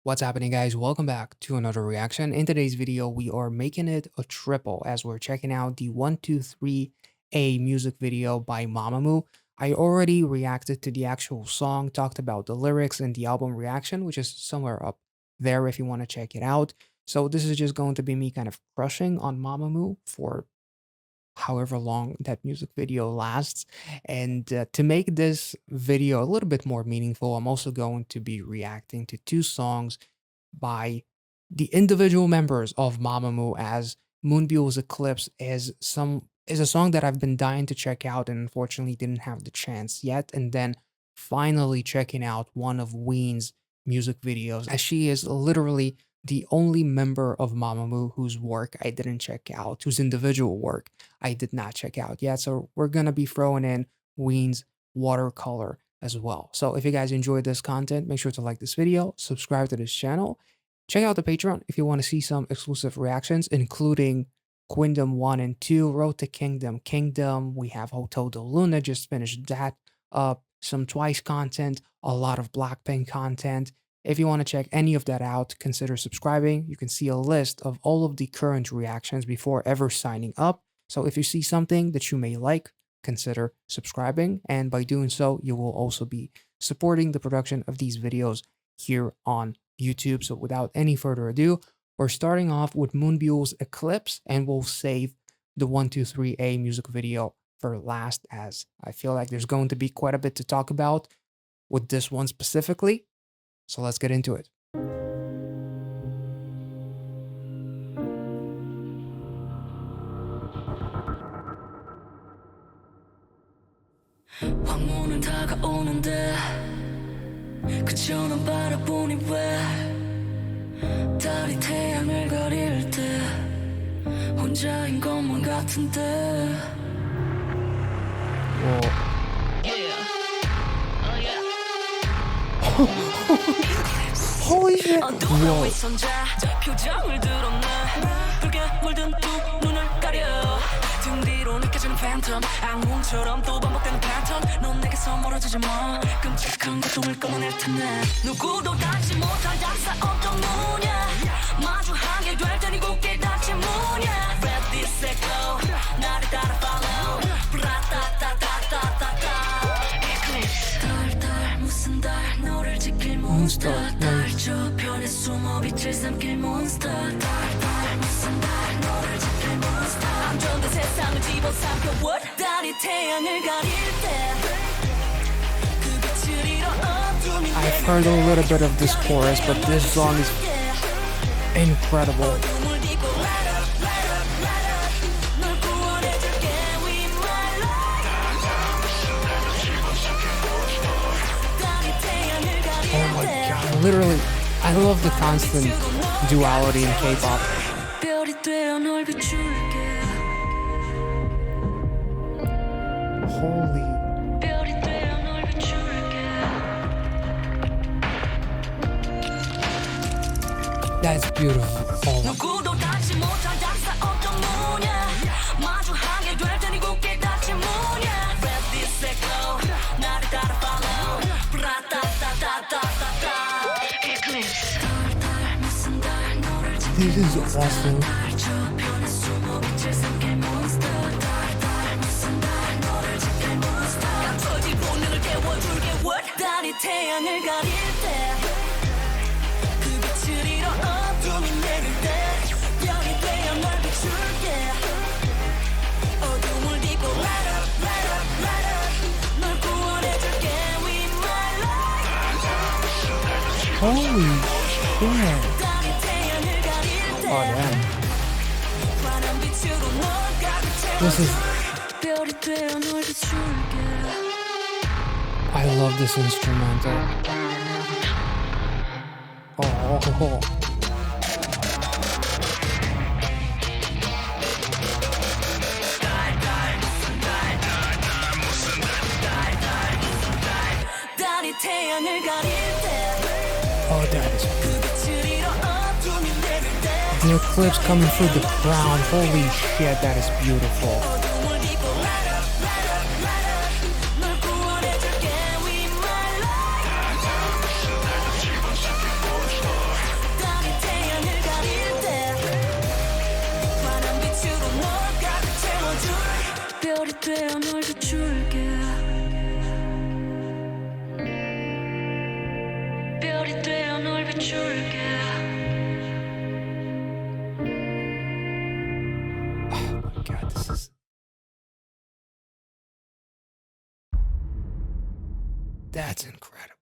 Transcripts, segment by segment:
What's happening, guys? Welcome back to another reaction. In today's video, we are making it a triple as we're checking out the 123A music video by MAMAMOO. I already reacted to the actual song, talked about the lyrics and the album reaction, which is somewhere up there if you want to check it out. So this is just going to be me kind of crushing on MAMAMOO for however long that music video lasts. And to make this video a little bit more meaningful, I'm also going to be reacting to two songs by the individual members of Mamamoo, as MOONBYUL's Eclipse is a song that I've been dying to check out and unfortunately didn't have the chance yet. And then finally checking out one of Ween's music videos, as she is literally the only member of Mamamoo whose work I didn't check out, whose individual work I did not check out yet. So we're gonna be throwing in Ween's Watercolor as well. So if you guys enjoyed this content, make sure to like this video, subscribe to this channel, check out the Patreon if you want to see some exclusive reactions, including Kingdom 1 and 2, Road to Kingdom. We have Hotel de Luna, just finished that up, some Twice content, a lot of Blackpink content. If you want to check any of that out, consider subscribing. You can see a list of all of the current reactions before ever signing up. So if you see something that you may like, consider subscribing. And by doing so, you will also be supporting the production of these videos here on YouTube. So without any further ado, we're starting off with MOONBYUL's Eclipse, and we'll save the 123A music video for last, as I feel like there's going to be quite a bit to talk about with this one specifically. So let's get into it. 황혼은 다가오는데 그저 바라보니 왜 달이 태양을 가릴 때 혼자인 것만 같은데. Holy shit! Whoa. 표정을 드러내 붉게 물든 두 눈을 가려 등 뒤로 느껴지는 팬텀 악몽처럼 또 반복되는 패턴 넌 내게서 멀어지지 마 끔찍한 고통을 끌어낼 텐데 누구도 닿지 못할 약사 어떤 무냐 마주하게 될 테니 굳게 닫힌 문이야 Red this echo 나를 따라 follow 브라따따따따따따 Eclipse 달 무슨 달 너를 지킬 몬스터 달 저편에 숨어 빛을 삼킬 몬스터 달 무슨 달 너를 지킬 몬스터 안전된 세상을 집어삼켜 what 달이 태양을 가릴 때 그 빛을 잃어 어둠이 I've heard a little bit of this chorus, but this song is incredible. Oh my god, literally, I love the constant duality in K-pop. Holy. That's beautiful. Oh my. This is awesome. 태양을 가릴 때 그 빛을 잃어 어둠이 내릴 때 별이 되어 널 비출게 어둠을 딛고 light up light up light up 널 구원해줄게 with my light Holy shit. Oh damn. This is... I love this instrumental. Oh. Oh, that is... The eclipse coming through the crown. Holy shit, that is beautiful. That's incredible.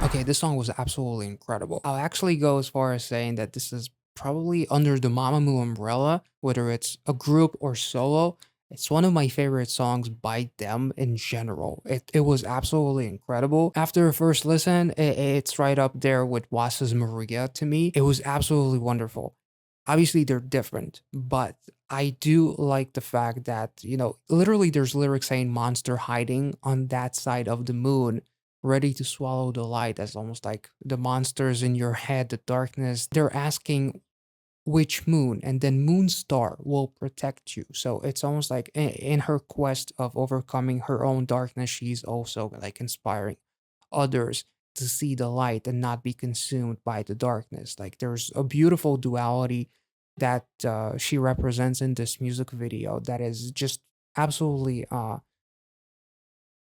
Okay, this song was absolutely incredible. I'll actually go as far as saying that this is probably under the MAMAMOO umbrella, whether it's a group or solo. It's one of my favorite songs by them in general. It was absolutely incredible. After a first listen, it's right up there with Wasa's Maria to me. It was absolutely wonderful. Obviously, they're different, but I do like the fact that, literally there's lyrics saying monster hiding on that side of the moon, ready to swallow the light. That's almost like the monsters in your head, the darkness. They're asking which moon, and then Moonstar will protect you. So it's almost like in her quest of overcoming her own darkness, she's also like inspiring others to see the light and not be consumed by the darkness. Like there's a beautiful duality that she represents in this music video that is just absolutely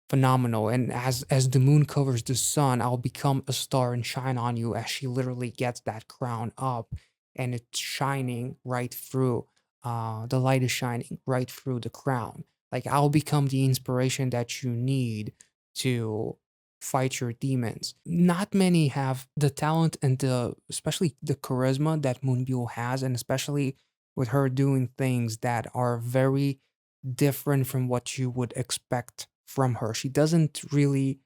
phenomenal. And as the moon covers the sun, I'll become a star and shine on you, as she literally gets that crown up and it's shining right through, the light is shining right through the crown. Like I'll become the inspiration that you need to fight your demons. Not many have the talent and especially the charisma that MOONBYUL has, and especially with her doing things that are very different from what you would expect from her. She doesn't really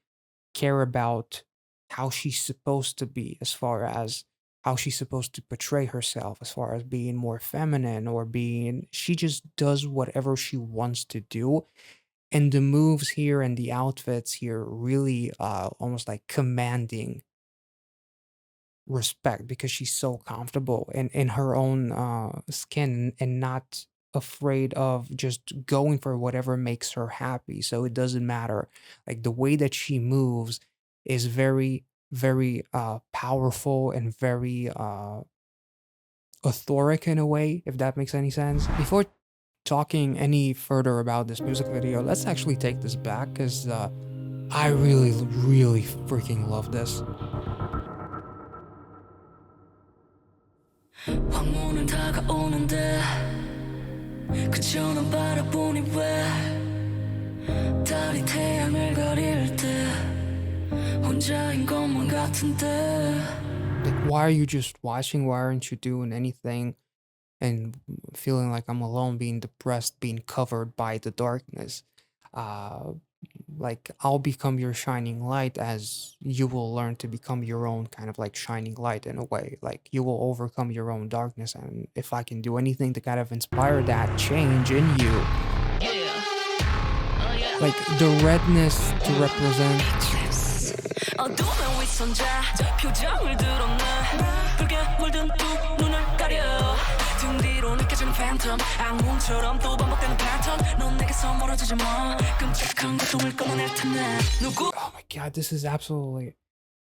care about how she's supposed to be, as far as how she's supposed to portray herself, as far as being more feminine or being, she just does whatever she wants to do. And the moves here and the outfits here really almost like commanding respect, because she's so comfortable in her own skin and not afraid of just going for whatever makes her happy. So it doesn't matter. Like the way that she moves is very, very powerful and very authoric in a way, if that makes any sense. Before talking any further about this music video, let's actually take this back, because I really, really freaking love this. 황혼은 다가오는데 그저는 바라보니 왜 달이 태양을 가릴 때 혼자인 것만 같은데. Like, why are you just watching? Why aren't you doing anything? And feeling like I'm alone, being depressed, being covered by the darkness. Like I'll become your shining light, as you will learn to become your own kind of like shining light in a way. Like you will overcome your own darkness, and if I can do anything to kind of inspire that change in you, like the redness to represent. 어둠의 위선자 표정을 드러내 붉게 물든 두 눈을 가려 등 뒤로 느껴지는 팬텀 악몽처럼 또 반복되는 패턴 넌 내게서 멀어지지 마 끔찍한 고통을 끌어낼 텐데 누구. Oh my god, this is absolutely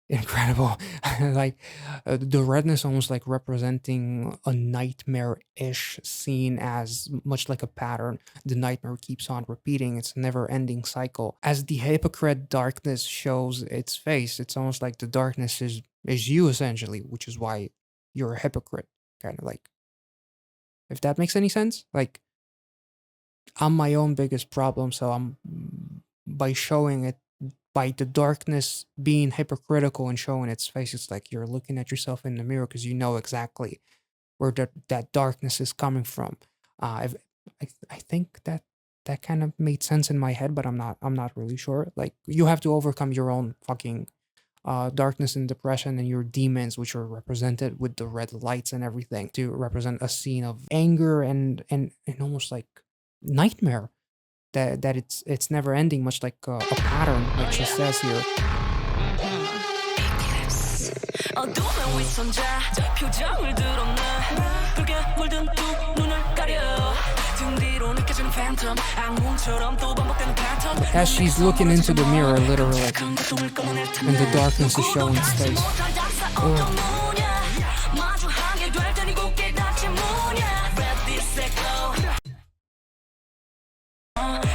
incredible. Like the redness almost like representing a nightmare-ish scene, as much like a pattern. The nightmare keeps on repeating, it's a never-ending cycle. As the hypocrite darkness shows its face, it's almost like the darkness is you essentially, which is why you're a hypocrite, kind of like, if that makes any sense. Like I'm my own biggest problem, so I'm, by showing it, by the darkness being hypocritical and showing its face, it's like you're looking at yourself in the mirror, because you know exactly where that darkness is coming from. I think that kind of made sense in my head, but I'm not really sure. Like you have to overcome your own fucking darkness and depression and your demons, which are represented with the red lights and everything, to represent a scene of anger and almost like nightmare. That it's never ending, much like a pattern, like she says here. Eclipse 어둠의 위선자 표정을 드러내 붉게 물든 두 눈을 가려 등 뒤로 느껴지는 팬텀 악몽처럼 또 반복되는 패턴. As she's looking into the mirror, literally, and the darkness is showing its face. 마주하게 될 테니 굳게 닫힌 문이야 Ready, set, go.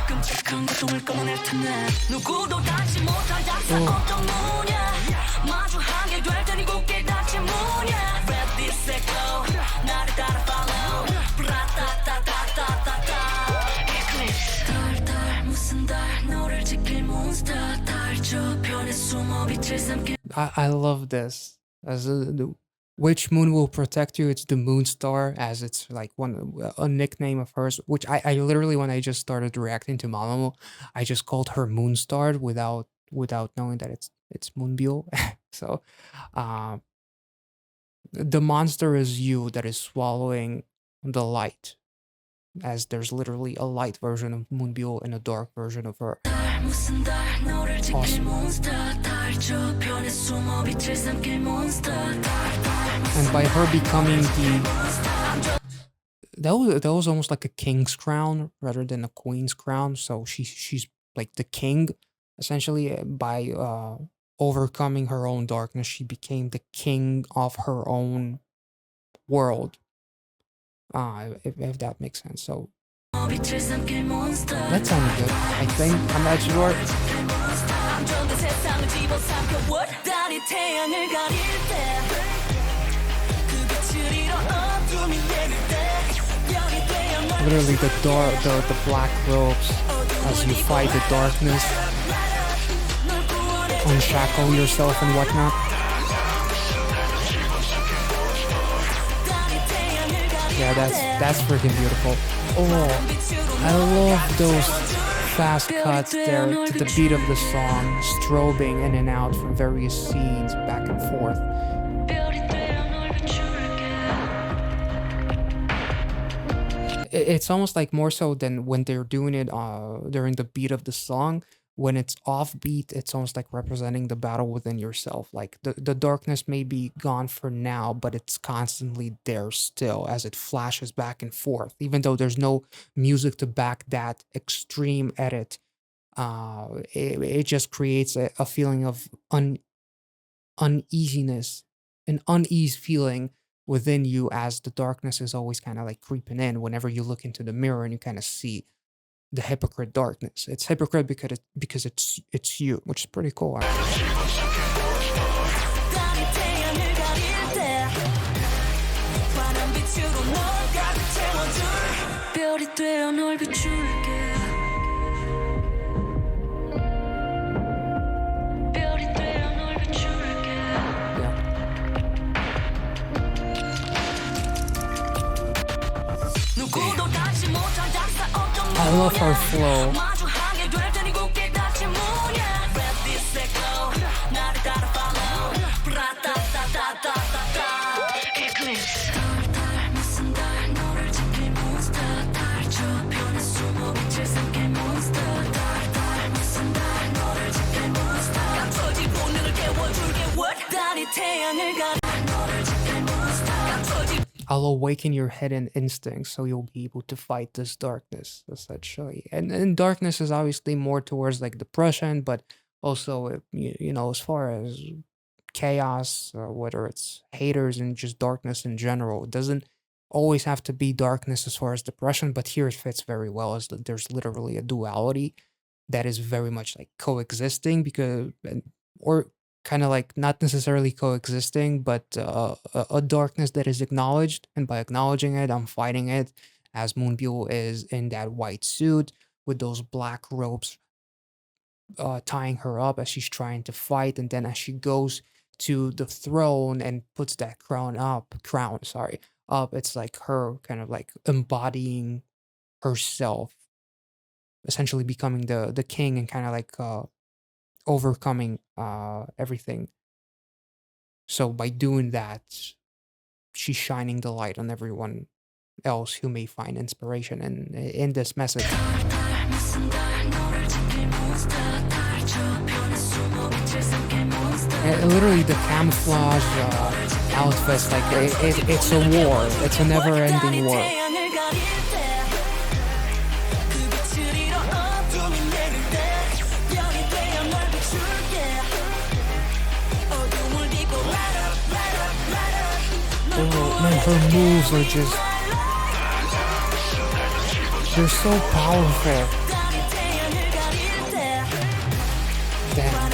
끔찍한 고통을 끌어낼 텐데 누구도 닫지 못할 닭살 어떤 문이야 마주하게 될 테니 굳게 닫힌 문이야 Ready, set, go. 나를 따라 follow 브라따따따따따따 Eclipse 달달 무슨 달 너를 지킬 I love this. Which moon will protect you? It's the moon star, as it's like a nickname of hers. Which I literally, when I just started reacting to MAMAMOO, I just called her moon star without knowing that it's MOONBYUL. So, um, the monster is you that is swallowing the light, as there's literally a light version of MOONBYUL and a dark version of her. Awesome. And by her becoming that was almost like a king's crown rather than a queen's crown. So she's like the king, essentially. By overcoming her own darkness, she became the king of her own world. If that makes sense. So that sounded good. I think. I'm not sure. Literally the black robes as you fight the darkness, unshackle yourself and whatnot. Yeah, that's freaking beautiful. Oh, I love those fast cuts there to the beat of the song, strobing in and out from various scenes back and forth. It's almost like more so than when they're doing it during the beat of the song. When it's offbeat, it's almost like representing the battle within yourself. Like the darkness may be gone for now, but it's constantly there still as it flashes back and forth. Even though there's no music to back that extreme edit, it just creates a feeling of uneasiness, an unease feeling within you, as the darkness is always kind of like creeping in whenever you look into the mirror and you kind of see the hypocrite darkness. It's hypocrite because it's you, which is pretty cool, actually. I love her flow. Eclipse. I'll awaken your hidden instincts so you'll be able to fight this darkness, essentially. And darkness is obviously more towards like depression, but also, you know, as far as chaos, whether it's haters and just darkness in general, it doesn't always have to be darkness as far as depression, but here it fits very well, as there's literally a duality that is very much like coexisting, or kind of like not necessarily coexisting, but a darkness that is acknowledged, and by acknowledging it, I'm fighting it, as MOONBYUL is in that white suit with those black ropes tying her up as she's trying to fight, and then as she goes to the throne and puts that crown, sorry, up, it's like her kind of like embodying herself, essentially becoming the king, and kind of like overcoming everything. So by doing that, she's shining the light on everyone else who may find inspiration in this message. Literally the camouflage outfits, like it's a war. It's a never-ending war. Oh man, her moves are just... they're so powerful. Damn.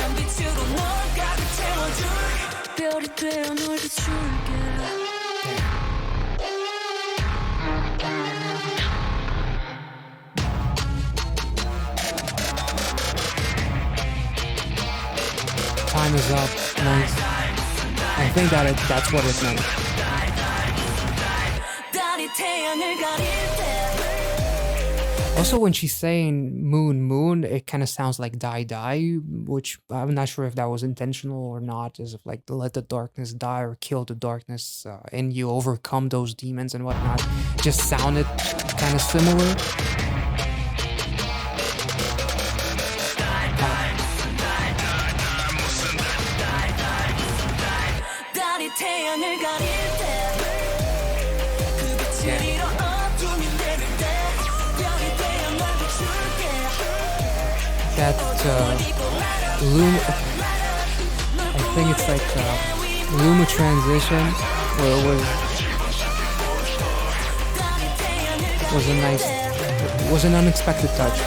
Time is up. nice. I think that's what it meant. Also, when she's saying moon, moon, it kind of sounds like die, die, which I'm not sure if that was intentional or not, as if like let the darkness die or kill the darkness and you overcome those demons and whatnot. Just sounded kind of similar. That Luma, I think it's like Luma transition, where it was a nice, was an unexpected touch.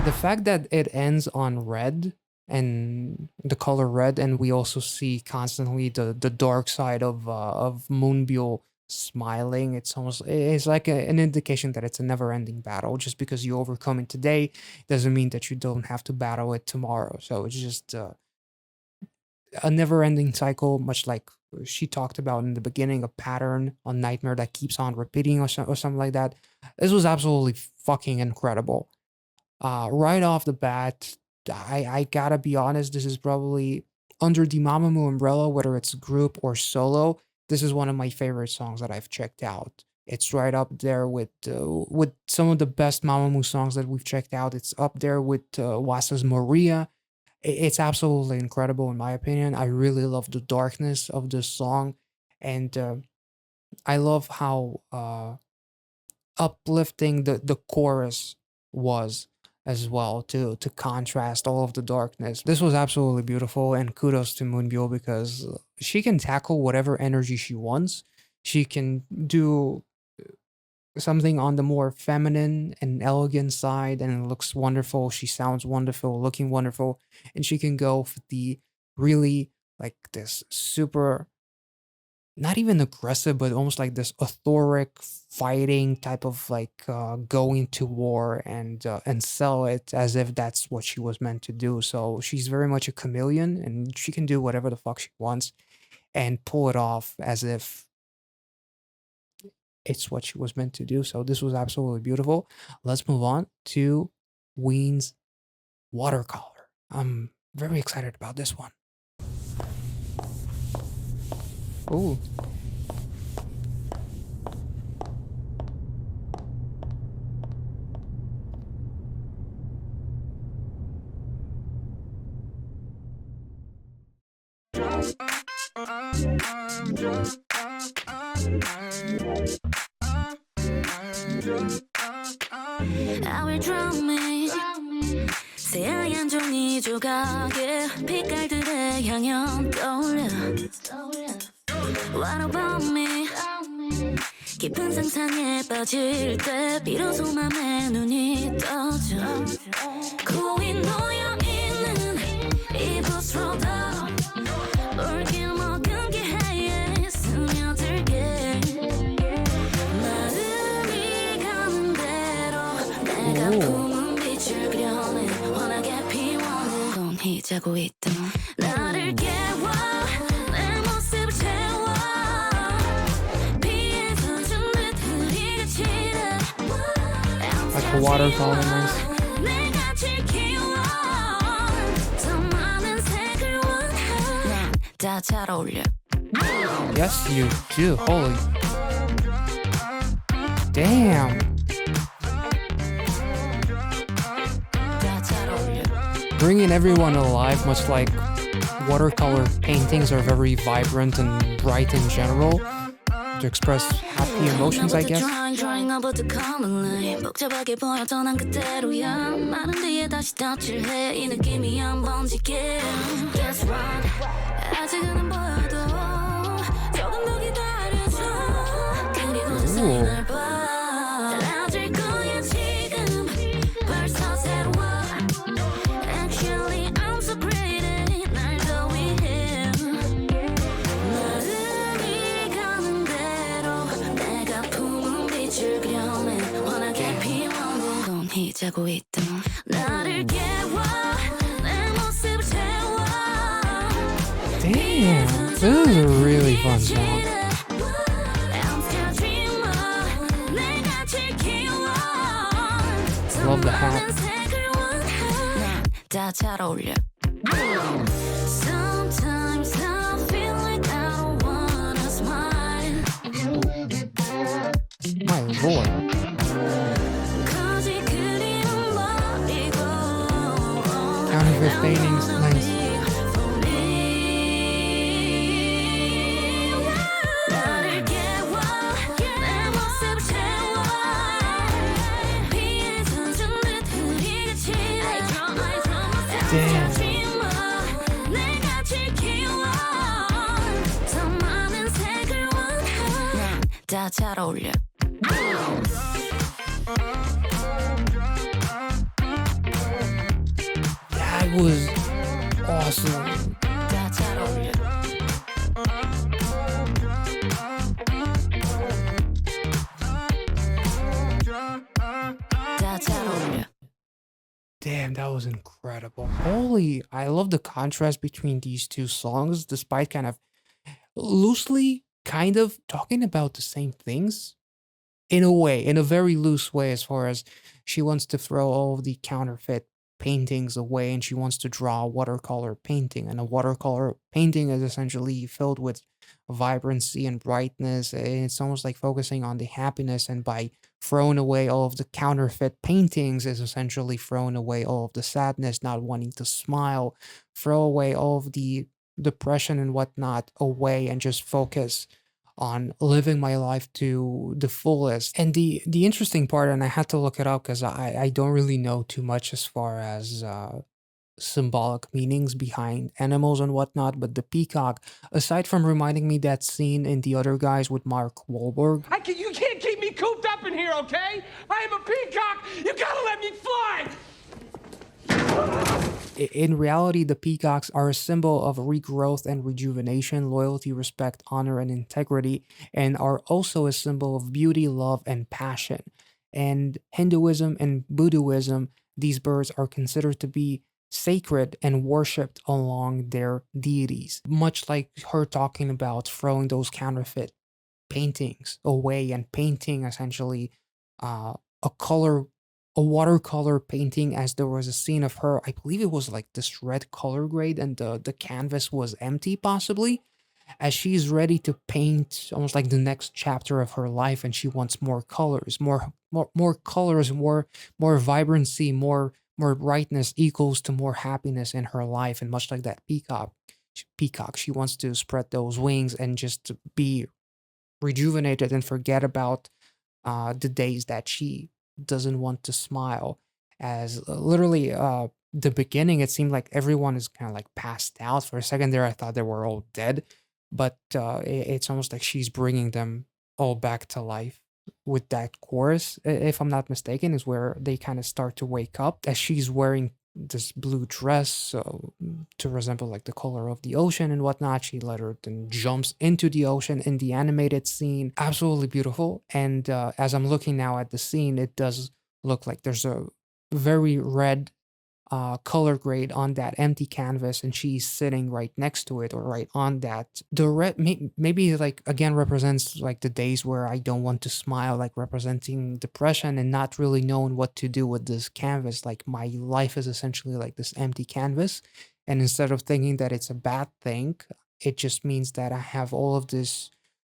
The fact that it ends on red and the color red, and we also see constantly the dark side of MOONBYUL smiling. It's like an indication that it's a never-ending battle. Just because you overcome it today doesn't mean that you don't have to battle it tomorrow. So it's just a never-ending cycle, much like she talked about in the beginning, a pattern, a nightmare that keeps on repeating or something like that. This was absolutely fucking incredible. Right off the bat, I gotta be honest, this is probably under the MAMAMOO umbrella, whether it's group or solo. This is one of my favorite songs that I've checked out. It's right up there with some of the best MAMAMOO songs that we've checked out. It's up there with Wasa's Maria. It's absolutely incredible in my opinion. I really love the darkness of this song, and I love how uplifting the chorus was as well, to contrast all of the darkness. This was absolutely beautiful, and kudos to MOONBYUL because she can tackle whatever energy she wants. She can do something on the more feminine and elegant side, and it looks wonderful. She sounds wonderful, looking wonderful, and she can go for the really like this super, not even aggressive, but almost like this authoric fighting type of like going to war and sell it as if that's what she was meant to do. So she's very much a chameleon, and she can do whatever the fuck she wants and pull it off as if it's what she was meant to do. So this was absolutely beautiful. Let's move on to Ween's Watercolor. I'm very excited about this one. Ooh. I will drown me 새하얀 종이 조각에 빛깔들의 향연 떠올려 What about me 깊은 상상에 빠질 때 비로소 맘에 눈이 떠져 고이 놓여있는 이곳으로 더 물길 먹은 기회에 스며들게 마음이 가는 대로 내가 품은 빛을 그려내 환하게 피워내 곤히 자고 있던 나를 깨워 내 모습을 채워 피해서 준 듯 흐리게 치는 Like the watercolor nice. 내가 지키워 더 많은 색을 원해 다 잘 어울려 Yes, you do. Holy damn. Bringing everyone alive, much like watercolor paintings are very vibrant and bright in general, to express happy emotions, I guess. 복잡하게 보였던 난 그대로야 마른 뒤에 다시 덧칠해 이 느낌이 한 번 지게 Guess what 아직은 안 보여도 조금 더 기다려줘 그리고 세상이 날 봐 달라질 거야 지금 벌써 새로워 Actually 자고 있던 나를 깨워 내 모습을 채워 Damn, this is a really fun song. I'm still dreamer 내가 제일 귀여워 Love the hat. 색을 원해 다 잘 어울려 Sometimes I feel like I don't wanna smile My lord. 거짓 그림은 버리고 Counterfeit paintings, nice. 나를 깨워 내 모습을 채워 비에 젖은 듯 흐리같이 I draw myself Damn. dreamer 내가 제일 귀여워 더 많은 색을 원해 다 잘 어울려 That was awesome. 다 잘 어울려 다 잘 어울려 Damn, that was incredible. Holy, I love the contrast between these two songs, despite kind of loosely kind of talking about the same things. In a way, in a very loose way, as far as she wants to throw all of the counterfeit paintings away and she wants to draw a watercolor painting. And a watercolor painting is essentially filled with vibrancy and brightness. And it's almost like focusing on the happiness, and by throwing away all of the counterfeit paintings is essentially throwing away all of the sadness, not wanting to smile, throw away all of the depression and whatnot away and just focus on living my life to the fullest. And the interesting part, and I had to look it up because I don't really know too much as far as symbolic meanings behind animals and whatnot, but the peacock, aside from reminding me that scene in The Other Guys with Mark Wahlberg, You can't keep me cooped up in here, okay? I am a peacock. You gotta let me fly. in reality, the peacocks are a symbol of regrowth and rejuvenation, loyalty, respect, honor, and integrity, and are also a symbol of beauty, love, and passion. And Hinduism and Buddhism, these birds are considered to be sacred and worshipped along their deities. Much like her talking about throwing those counterfeit paintings away and painting essentially a color, a watercolor painting, as there was a scene of her, I believe it was like this red color grade and the canvas was empty possibly, as she's ready to paint almost like the next chapter of her life, and she wants more colors, more colors, more vibrancy, more brightness equals to more happiness in her life. And much like that peacock, she wants to spread those wings and just to be rejuvenated and forget about the days that she doesn't want to smile. As literally the beginning, it seemed like everyone is kind of like passed out. For a second there, I thought they were all dead, but it's almost like she's bringing them all back to life with that chorus, if I'm not mistaken, is where they kind of start to wake up, as she's wearing this blue dress, so to resemble like the color of the ocean and whatnot. She later then jumps into the ocean in the animated scene. Absolutely beautiful. And as I'm looking now at the scene, it does look like there's a very red color grade on that empty canvas, and she's sitting right next to it or right on that. The red maybe like again represents like the days where I don't want to smile, like representing depression and not really knowing what to do with this canvas. Like my life is essentially like this empty canvas, and instead of thinking that it's a bad thing, it just means that I have all of this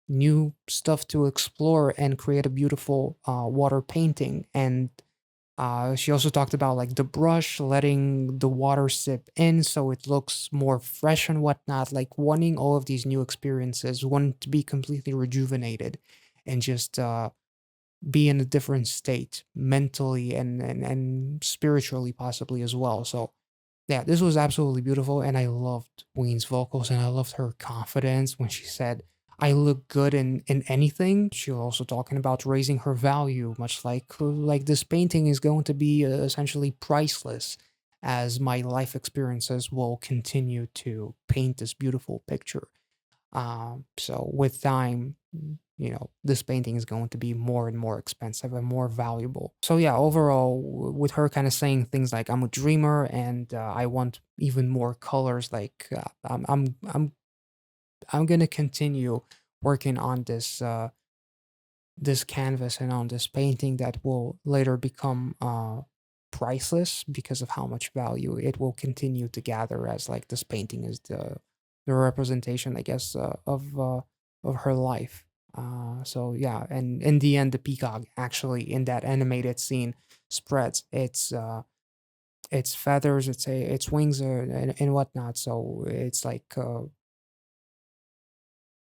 new stuff to explore and create a beautiful water painting. And she also talked about like the brush letting the water sip in so it looks more fresh and whatnot, like wanting all of these new experiences, wanting to be completely rejuvenated and just be in a different state mentally and spiritually possibly as well. So yeah, this was absolutely beautiful, and I loved Ween's vocals, and I loved her confidence when she said, I look good in anything. She was also talking about raising her value, much like this painting is going to be essentially priceless, as my life experiences will continue to paint this beautiful picture. So with time, you know, this painting is going to be more and more expensive and more valuable. So yeah, overall, with her kind of saying things like I'm a dreamer and I want even more colors, like I'm gonna continue working on this canvas and on this painting that will later become priceless because of how much value it will continue to gather, as like this painting is the representation, I guess, of her life. So yeah, and in the end, the peacock actually in that animated scene spreads its feathers, its wings, and whatnot. So it's like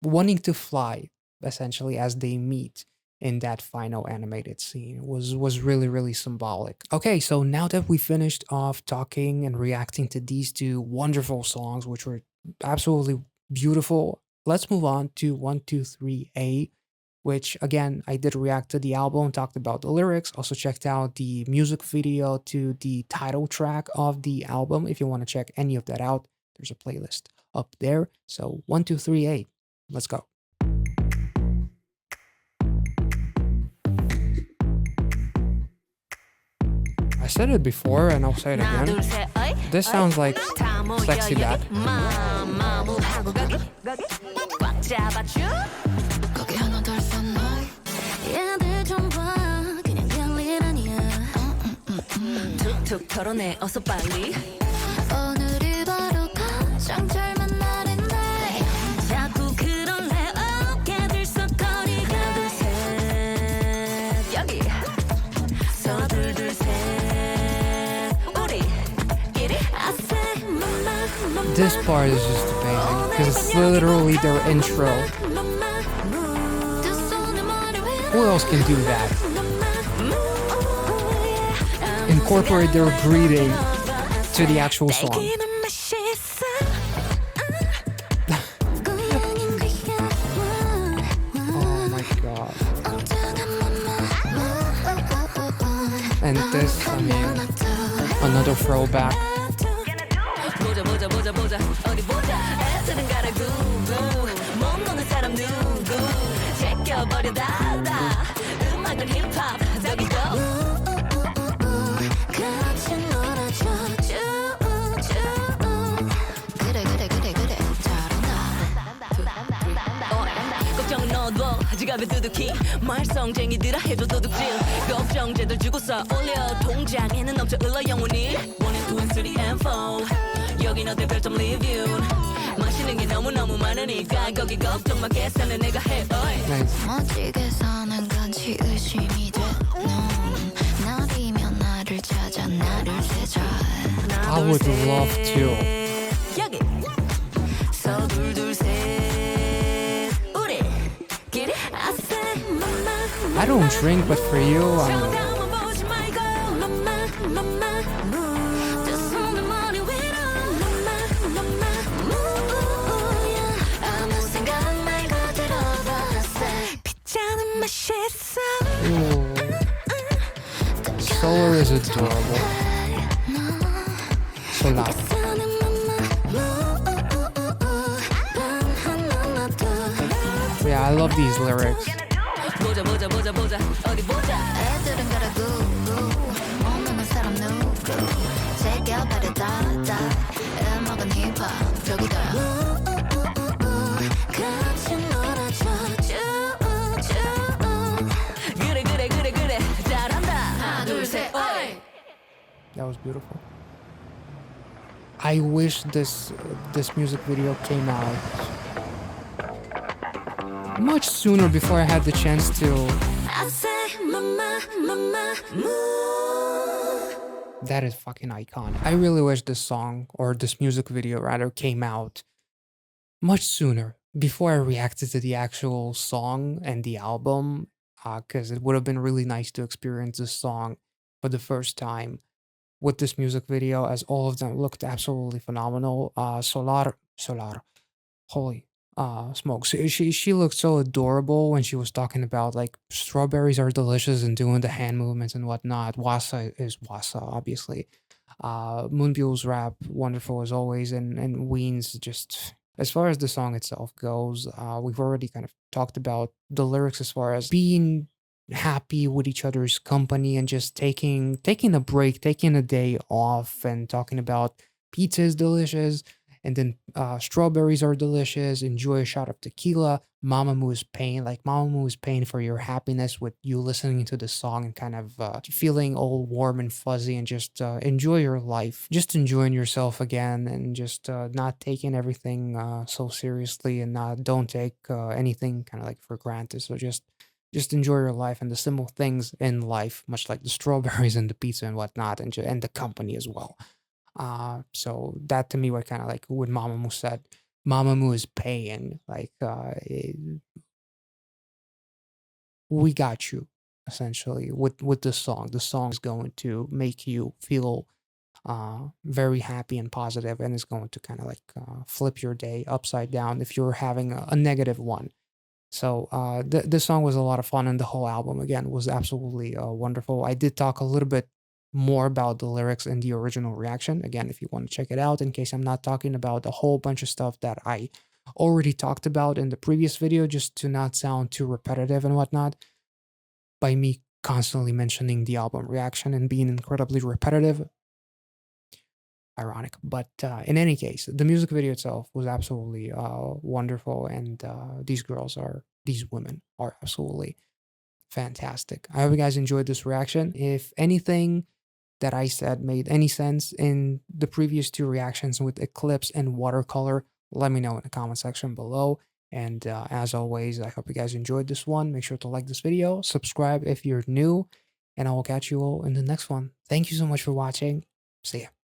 wanting to fly essentially as they meet in that final animated scene was really really symbolic. Okay, so now that we finished off talking and reacting to these two wonderful songs, which were absolutely beautiful, let's move on to 123A, which again I did react to the album, talked about the lyrics, also checked out the music video to the title track of the album. If you want to check any of that out, there's a playlist up there. So 123A, let's go. I said it before and I'll say it 하나 again. 둘셋 어이 This sounds like 다 모여 Sexy 여기 Back. 마마무 하고 가기 꽉 잡아줘 거기 하나 둘셋 어이 얘들 좀봐 그냥 별일 아니야 툭툭 털어내 어서 빨리 오늘이 바로 가장 젊은 날인데 자꾸 그럴래 어깨 들썩거리게 하나 둘셋 여기 서둘둘셋 우리끼리 I say mama This part is just amazing because it's literally their intro. Who else can do that? Incorporate their greeting to the actual song. Oh my god. And this, I mean, another throwback. 보자 보자 보자 보자 어디 보자 애들은 가라구구 몸 노는 사람 누구 제껴버려 다다 음악은 힙합 저기도 같이 놀아줘 쭈쭈 그래 그래 그래 그래 잘한다 걱정은 넣어둬 지갑에 두둑히 말썽쟁이들아 해줘 도둑질 걱정제들 주고 써 올려 통장에는 넘쳐 흘러 영원히 1, 2, 3, and 4 여긴 어때 별점 리뷰 마시는 게 너무너무 많으니까 거기 걱정 마 계산은 내가 해 Nice. 멋지게 사는 건지 의심이 돼 날이면 나를 찾아 나를 세자 I would love to. 여기 서둘둘셋 우리끼리 I say mama I don't drink, but for you, 잠깐만 보지 말고 mama 두 손을 머리 위로 mama 아무 생각 말고 들어봐 say 피자는 맛있어 ooh, Solar is adorable. Solar. Yeah, I love these lyrics. 보자 보자 보자 보자 어디 보자 애들은 가라구 없는 사람 누구 제껴버려 다다 음악은 힙합 저기다 같이 놀아줘 쭈쭈 그래 그래 그래 그래 잘한다 하나 둘셋 어이 That was beautiful. I wish this music video came out much sooner before I had the chance to. I say mama mama moo That is fucking iconic. I really wish this song, or this music video rather, came out much sooner before I reacted to the actual song and the album, because it would have been really nice to experience this song for the first time with this music video, as all of them looked absolutely phenomenal. Solar, holy smokes. She looked so adorable when she was talking about like strawberries are delicious and doing the hand movements and whatnot. Wasa is Wasa, obviously. MOONBYUL's rap, wonderful as always, and Ween's just As far as the song itself goes, we've already kind of talked about the lyrics as far as being happy with each other's company and just taking a break, taking a day off, and talking about pizza is delicious, and then strawberries are delicious. Enjoy a shot of tequila. Mamamoo is paying, like Mamamoo is paying for your happiness with you listening to the song and kind of feeling all warm and fuzzy, and just enjoy your life, just enjoying yourself again, and just not taking everything so seriously, and not don't take anything kind of like for granted. So just enjoy your life and the simple things in life, much like the strawberries and the pizza and whatnot, and the company as well. So that to me, what kind of like what Mamamoo said, Mamamoo is paying, like we got you essentially with the song. The song is going to make you feel very happy and positive, and it's going to kind of like flip your day upside down if you're having a negative one. So this song was a lot of fun, and the whole album again was absolutely wonderful. I did talk a little bit more about the lyrics in the original reaction. Again, if you want to check it out, in case I'm not talking about a whole bunch of stuff that I already talked about in the previous video, just to not sound too repetitive and whatnot, by me constantly mentioning the album reaction and being incredibly repetitive. Ironic, but in any case, the music video itself was absolutely wonderful, and these women are absolutely fantastic. I hope you guys enjoyed this reaction. If anything that I said made any sense in the previous two reactions with Eclipse and Watercolor, let me know in the comment section below. And as always, I hope you guys enjoyed this one. Make sure to like this video, subscribe if you're new, and I will catch you all in the next one. Thank you so much for watching. See ya.